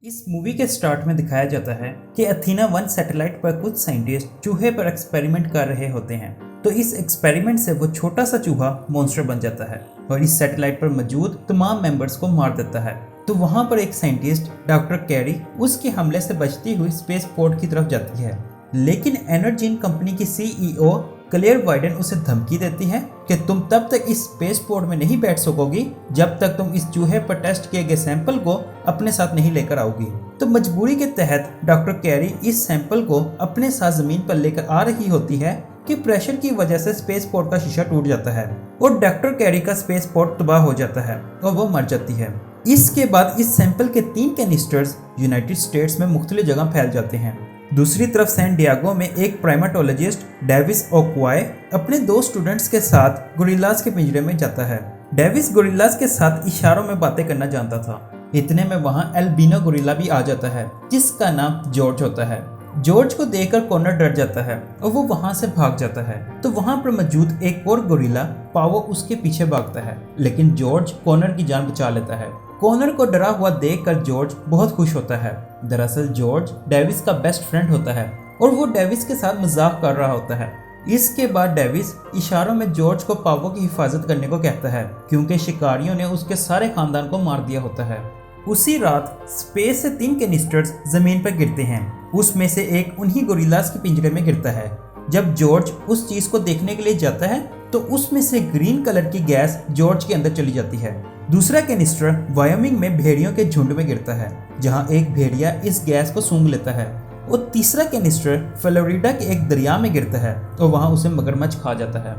इस मूवी के स्टार्ट में दिखाया जाता है कि अथीना-1 सैटेलाइट पर कुछ साइंटिस्ट चूहे पर एक्सपेरिमेंट कर रहे होते हैं। तो इस एक्सपेरिमेंट से वो छोटा सा चूहा मॉन्स्टर बन जाता है और इस सैटेलाइट पर मौजूद तमाम मेंबर्स को मार देता है। तो वहाँ पर एक साइंटिस्ट डॉक्टर कैरी उसके हमले से बचती हुई स्पेस पोर्ट की तरफ जाती है, लेकिन एनर्जीन कंपनी की सीईओ क्लेयर वाइडेन उसे धमकी देती है कि तुम तब तक इस स्पेस पोर्ट में नहीं बैठ सकोगी जब तक तुम इस चूहे पर टेस्ट किए गए सैंपल को अपने साथ नहीं लेकर आओगी। तो मजबूरी के तहत डॉक्टर कैरी इस सैंपल को अपने साथ जमीन पर लेकर आ रही होती है कि प्रेशर की वजह से स्पेस पोर्ट का शीशा टूट जाता है और डॉक्टर कैरी का स्पेस पोर्ट तबाह हो जाता है और वो मर जाती है। इसके बाद इस सैंपल के 3 कैनिस्टर्स यूनाइटेड स्टेट्स में मुख्तलिफ जगह फैल जाते हैं। दूसरी तरफ सैन डियागो में एक प्राइमेटोलॉजिस्ट डेविस ओक्वाय अपने 2 स्टूडेंट्स के साथ गोरिल्लास के पिंजरे में जाता है। डेविस गोरिल्लास के साथ इशारों में बातें करना जानता था। इतने में वहाँ एल्बिनो गोरिल्ला भी आ जाता है जिसका नाम जॉर्ज होता है। जॉर्ज को देखकर कॉनर डर जाता है और वो वहाँ से भाग जाता है। तो वहाँ पर मौजूद एक और गोरिल्ला पावो उसके पीछे भागता है, लेकिन जॉर्ज कॉनर की जान बचा लेता है। कॉनर को डरा हुआ देखकर जॉर्ज बहुत खुश होता है। दरअसल जॉर्ज डेविस का बेस्ट फ्रेंड होता है और वो डेविस के साथ मजाक कर रहा होता है। इसके बाद डेविस इशारों में जॉर्ज को पावो की हिफाजत करने को कहता है क्योंकि शिकारियों ने उसके सारे खानदान को मार दिया होता है। उसी रात स्पेस से 3 कैनिस्टर्स जमीन पर गिरते हैं। उसमें से एक उन्हीं गोरिल्लास के पिंजरे में गिरता है। जब जॉर्ज उस चीज को देखने के लिए जाता है तो उसमें से ग्रीन कलर की गैस जॉर्ज के अंदर चली जाती है। दूसरा कैनिस्टर वायोमिंग में भेड़ियों के झुंड में गिरता है जहां एक भेड़िया इस गैस को सूंघ लेता है और तीसरा कैनिस्टर फ्लोरिडा के एक दरिया में गिरता है और वहां उसे मगरमच्छ खा जाता है।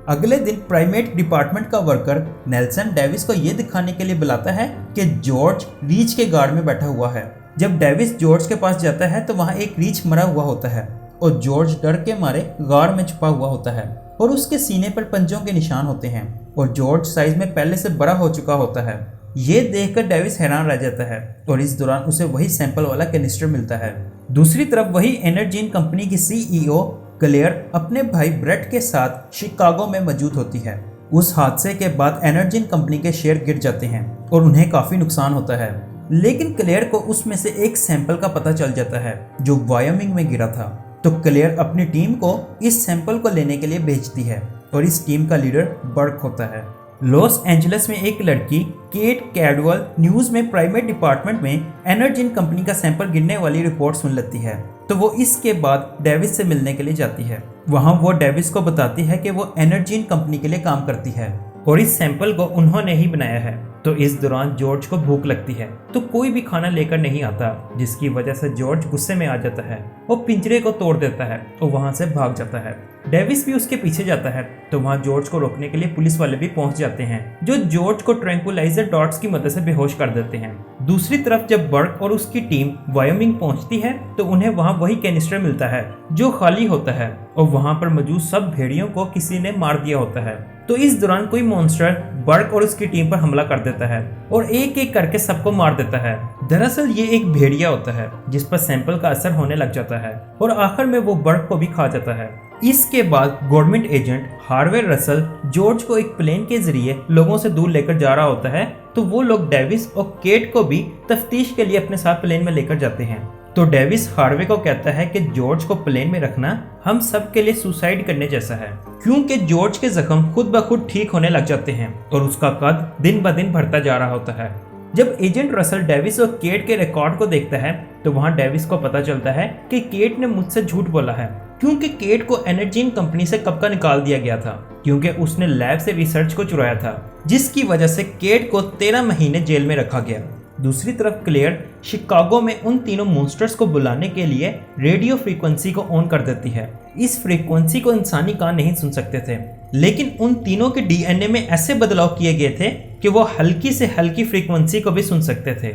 अगले दिन प्राइमेट डिपार्टमेंट का वर्कर नेल्सन डेविस को यह दिखाने के लिए बुलाता है कि जॉर्ज रीछ के गार्ड में बैठा हुआ है। जब डेविस जॉर्ज के पास जाता है तो वहां एक रीछ मरा हुआ होता है और जॉर्ज डर के मारे गार्ड में छुपा हुआ होता है और उसके सीने पर पंजों के निशान होते हैं और जॉर्ज साइज में पहले से बड़ा हो चुका होता है। ये देखकर डेविस हैरान रह जाता है और इस दौरान उसे वही सैंपल वाला कैनिस्टर मिलता है। दूसरी तरफ वही एनर्जीन कंपनी की सीईओ क्लेयर अपने भाई ब्रेट के साथ शिकागो में मौजूद होती है। उस हादसे के बाद एनर्जीन कंपनी के शेयर गिर जाते हैं और उन्हें काफी नुकसान होता है, लेकिन क्लेयर को उसमें से एक सैंपल का पता चल जाता है जो वायोमिंग में गिरा था। तो क्लेयर अपनी टीम को इस सैंपल को लेने के लिए भेजती है और इस टीम का लीडर बर्क होता है। लॉस एंजलिस में एक लड़की केट कैडवल न्यूज में प्राइमेट डिपार्टमेंट में एनर्जीन कंपनी का सैंपल गिरने वाली रिपोर्ट सुन लेती है। तो वो इसके बाद डेविस से मिलने के लिए जाती है। वहाँ वो डेविस को बताती है कि वो एनर्जीन कंपनी के लिए काम करती है और इस सैंपल को उन्होंने ही बनाया है। तो इस दौरान जॉर्ज को भूख लगती है तो कोई भी खाना लेकर नहीं आता, जिसकी वजह से जॉर्ज गुस्से में आ जाता है वो पिंजरे को तोड़ देता है और वहां से भाग जाता है। डेविस भी उसके पीछे जाता है तो वहां जॉर्ज को रोकने के लिए पुलिस वाले भी पहुंच जाते हैं जो जॉर्ज को ट्रैंकुलाइजर डॉट्स की मदद से बेहोश कर देते हैं। दूसरी तरफ जब बर्क और उसकी टीम वायोमिंग पहुंचती है तो उन्हें वहां वही कैनिस्टर मिलता है जो खाली होता है और वहां पर मौजूद सब भेड़ियों को किसी ने मार दिया होता है। तो इस दौरान कोई मॉन्स्टर बर्क और उसकी टीम पर हमला कर देता है और एक एक करके सबको मार देता है। दरअसल ये एक भेड़िया होता है जिस पर सैंपल का असर होने लग जाता है और आखिर में वो बर्क को भी खा जाता है। इसके बाद government agent Harvey Russell George को एक प्लेन के जरिए लोगों से दूर लेकर जा रहा होता है। तो वो लोग डेविस और केट को भी तफ्तीश के लिए अपने साथ प्लेन में लेकर जाते हैं। तो डेविस हार्वे को कहता है कि जॉर्ज को प्लेन में रखना हम सब के लिए सुसाइड करने जैसा है, क्योंकि जॉर्ज के जख्म खुद ब खुद ठीक होने लग जाते हैं और उसका कद दिन ब दिन बढ़ता जा रहा होता है। जब एजेंट रसल डेविस और केट के रिकॉर्ड को देखता है तो वहां डेविस को पता चलता है कि केट ने मुझसे झूठ बोला है, क्योंकि केट को एनर्जीन कंपनी से कब का निकाल दिया गया था क्योंकि उसने लैब से रिसर्च को चुराया था, जिसकी वजह से केट को 13 महीने जेल में रखा गया। दूसरी तरफ क्लेयर शिकागो में उन तीनों मॉन्स्टर्स को बुलाने के लिए रेडियो फ्रीक्वेंसी को ऑन कर देती है। इस फ्रीक्वेंसी को इंसानी कान नहीं सुन सकते थे, लेकिन उन तीनों के डीएनए में ऐसे बदलाव किए गए थे कि वो हल्की से हल्की फ्रीक्वेंसी को भी सुन सकते थे।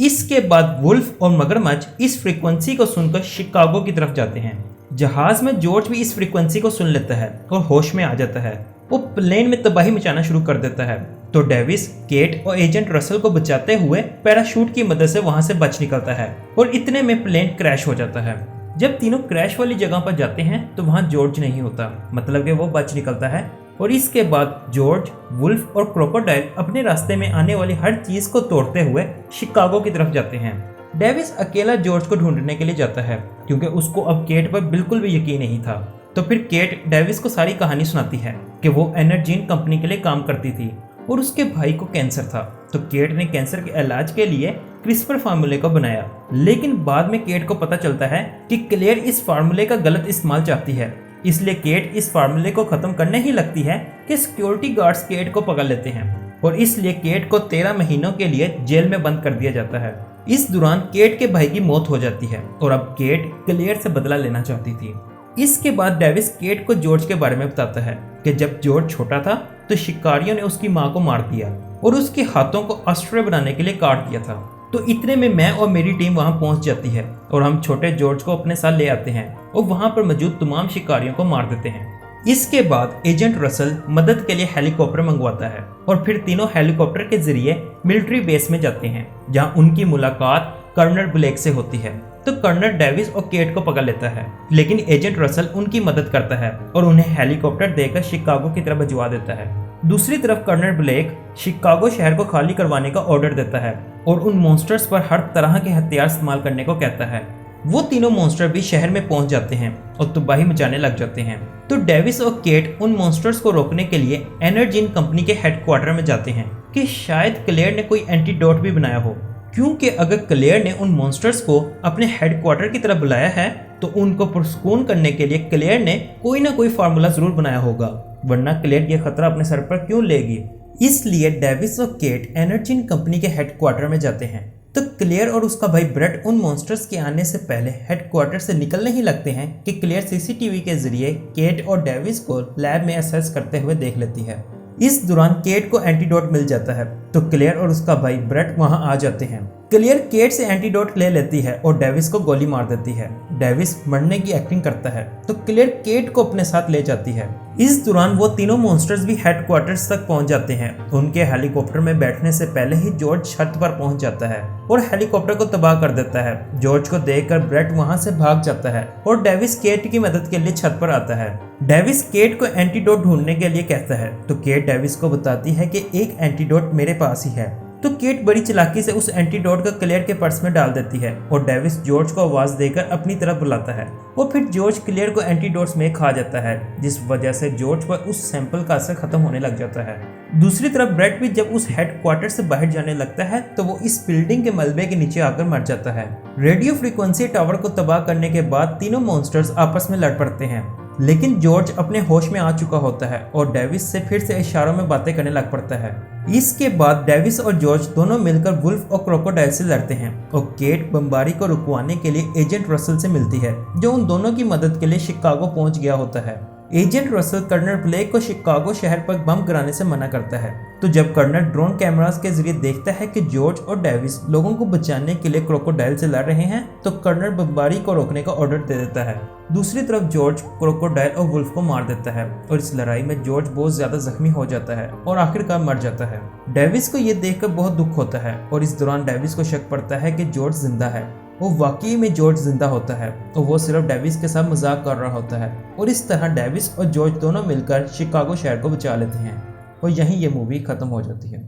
इसके बाद वुल्फ और मगरमच्छ इस फ्रीक्वेंसी को सुनकर शिकागो की तरफ जाते हैं। जहाज में जॉर्ज भी इस फ्रीक्वेंसी को सुन लेता है और होश में आ जाता है। वो प्लेन में तबाही मचाना शुरू कर देता है। तो डेविस केट और एजेंट रसल को बचाते हुए पैराशूट की मदद से वहां से बच निकलता है और इतने में प्लेन क्रैश हो जाता है। जब तीनों क्रैश वाली जगह पर जाते हैं तो वहां जॉर्ज नहीं होता, मतलब कि वो बच निकलता है और इसके बाद जॉर्ज, वुल्फ और क्रोकोडाइल अपने रास्ते में आने वाली हर चीज को तोड़ते हुए शिकागो की तरफ जाते हैं। डेविस अकेला जॉर्ज को ढूंढने के लिए जाता है क्योंकि उसको अब केट पर बिल्कुल भी यकीन नहीं था। तो फिर केट डेविस को सारी कहानी सुनाती है कि वो एनर्जीन कंपनी के लिए काम करती थी और उसके भाई को कैंसर था। तो केट ने कैंसर के इलाज के लिए क्रिस्पर फार्मूले को बनाया, लेकिन बाद में केट को पता चलता है कि क्लेयर इस फार्मूले का गलत इस्तेमाल चाहती है। इसलिए केट इस फार्मूले को खत्म करने ही लगती है कि सिक्योरिटी गार्ड्स केट को पकड़ लेते हैं और इसलिए केट को 13 महीनों के लिए जेल में बंद कर दिया जाता है। इस दौरान केट के भाई की मौत हो जाती है और अब केट क्लेयर से बदला लेना चाहती थी। इसके बाद डेविस केट को जॉर्ज के बारे में बताता है कि जब जॉर्ज छोटा था तो शिकारियों ने उसकी मां को मार दिया और उसके हाथों को अस्त्र बनाने के लिए काट दिया था। तो इतने में मैं और मेरी टीम वहां पहुंच जाती है और हम छोटे जॉर्ज को अपने साथ ले आते हैं और वहां पर मौजूद तमाम शिकारियों को मार देते हैं। इसके बाद एजेंट रसल मदद के लिए हेलीकॉप्टर मंगवाता है और फिर तीनों हेलीकॉप्टर के जरिए मिलिट्री बेस में जाते हैं, जहां उनकी मुलाकात कर्नल ब्लेक से होती है। तो कर्नल डेविस और केट को पकड़ लेता है, लेकिन एजेंट रसल उनकी मदद करता है और उन्हें हेलीकॉप्टर देकर शिकागो की तरफ भिजवा देता है। दूसरी तरफ कर्नल ब्लेक शिकागो शहर को खाली करवाने का ऑर्डर देता है और उन मॉन्स्टर्स पर हर तरह के हथियार इस्तेमाल करने को कहता है। वो तीनों मॉन्स्टर भी शहर में पहुंच जाते हैं और तबाही मचाने लग जाते हैं। तो डेविस और केट उन मॉन्स्टर्स को रोकने के लिए एनर्जीन कंपनी के हेडक्वार्टर में जाते हैं कि शायद क्लेयर ने कोई एंटीडोट भी बनाया हो, क्योंकि अगर क्लेयर ने उन मॉन्स्टर्स को अपने हेडक्वार्टर की तरफ बुलाया है तो उनको पुरस्कून करने के लिए क्लेयर ने कोई ना कोई फार्मूला जरूर बनाया होगा, वरना क्लेयर ये खतरा अपने सर पर क्यों लेगी। इसलिए डेविस और केट एनर्जीन कंपनी के हेडक्वार्टर में जाते हैं। तो क्लेयर और उसका भाई ब्रेट उन मॉन्स्टर्स के आने से पहले हेडक्वार्टर से निकलने ही लगते हैं कि क्लेयर सीसीटीवी के जरिए केट और डेविस को लैब में असेस करते हुए देख लेती है। इस दौरान केट को एंटीडोट मिल जाता है तो क्लेयर और उसका भाई ब्रेट वहां आ जाते हैं। क्लेयर केट से एंटीडोट ले लेती है और डेविस को गोली मार देती है। डेविस मरने की एक्टिंग करता है तो क्लेयर केट को अपने साथ ले जाती है। इस दौरान वो तीनों मॉन्स्टर्स भी हेडक्वार्टर्स तक पहुंच जाते हैं। उनके हेलीकॉप्टर में बैठने से पहले ही जॉर्ज छत पर पहुंच जाता है और हेलीकॉप्टर को तबाह कर देता है। जॉर्ज को देखकर ब्रेट वहां से भाग जाता है और डेविस केट की मदद के लिए छत पर आता है। डेविस केट को एंटीडोट ढूंढने के लिए कहता है तो केट डेविस को बताती है कि एक एंटीडोट मेरे पास ही है। तो केट बड़ी चालाकी से उस एंटीडोट को क्लेयर के पर्स में डाल देती है और डेविस जॉर्ज को आवाज देकर अपनी तरफ बुलाता है और फिर जॉर्ज क्लेयर को एंटीडोट्स में खा जाता है, जिस वजह से जॉर्ज पर उस सैंपल का असर खत्म होने लग जाता है। दूसरी तरफ ब्रेट भी जब उस हेडक्वार्टर से बाहर जाने लगता है तो वो इस बिल्डिंग के मलबे के नीचे आकर मर जाता है। रेडियो फ्रीक्वेंसी टावर को तबाह करने के बाद तीनों मॉन्स्टर्स आपस में लड़ पड़ते हैं, लेकिन जॉर्ज अपने होश में आ चुका होता है और डेविस से फिर से इशारों में बातें करने लग पड़ता है। इसके बाद डेविस और जॉर्ज दोनों मिलकर वुल्फ और क्रोकोडाइल से लड़ते हैं और केट बमबारी को रुकवाने के लिए एजेंट रसल से मिलती है, जो उन दोनों की मदद के लिए शिकागो पहुंच गया होता है। एजेंट रसल कर्नल ब्लेक को शिकागो शहर पर बम गिराने से मना करता है। तो जब कर्नल ड्रोन कैमरास के जरिए देखता है कि जॉर्ज और डेविस लोगों को बचाने के लिए क्रोकोडाइल से लड़ रहे हैं तो कर्नल बमबारी को रोकने का ऑर्डर दे देता है। दूसरी तरफ जॉर्ज क्रोकोडाइल और वुल्फ को मार देता है और इस लड़ाई में जॉर्ज बहुत ज्यादा जख्मी हो जाता है और आखिरकार मर जाता है। डेविस को यह देखकर बहुत दुख होता है और इस दौरान डेविस को शक पड़ता है कि जॉर्ज जिंदा है। वो वाकई में जॉर्ज जिंदा होता है और वो सिर्फ डेविस के साथ मजाक कर रहा होता है और इस तरह डेविस और जॉर्ज दोनों मिलकर शिकागो शहर को बचा लेते हैं और यहीं ये मूवी खत्म हो जाती है।